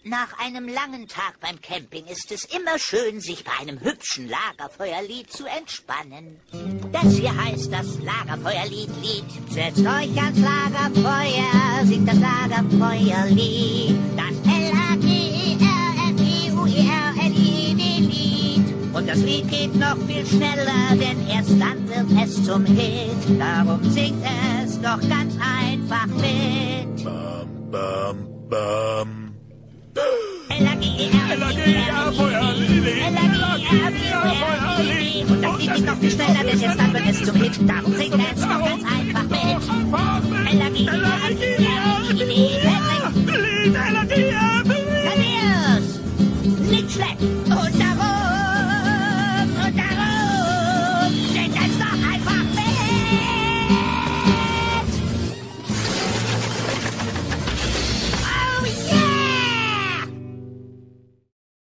Nach einem langen Tag beim Camping ist es immer schön, sich bei einem hübschen Lagerfeuerlied zu entspannen. Das hier heißt das Lagerfeuerlied. Setzt euch ans Lagerfeuer, singt das Lagerfeuerlied. Das Lagerfeuerlied. Und das Lied geht noch viel schneller, denn erst dann wird es zum Hit. Darum singt es doch ganz einfach mit. Bam, bam, bam. L-A-G-E-R-F-E-U-R-L-I-D. Und das Lied geht noch viel schneller, denn erst dann wird es zum Hit. Darum singt es doch ganz einfach mit. L-A-G-E-R-F-E-U-R-L-I-D.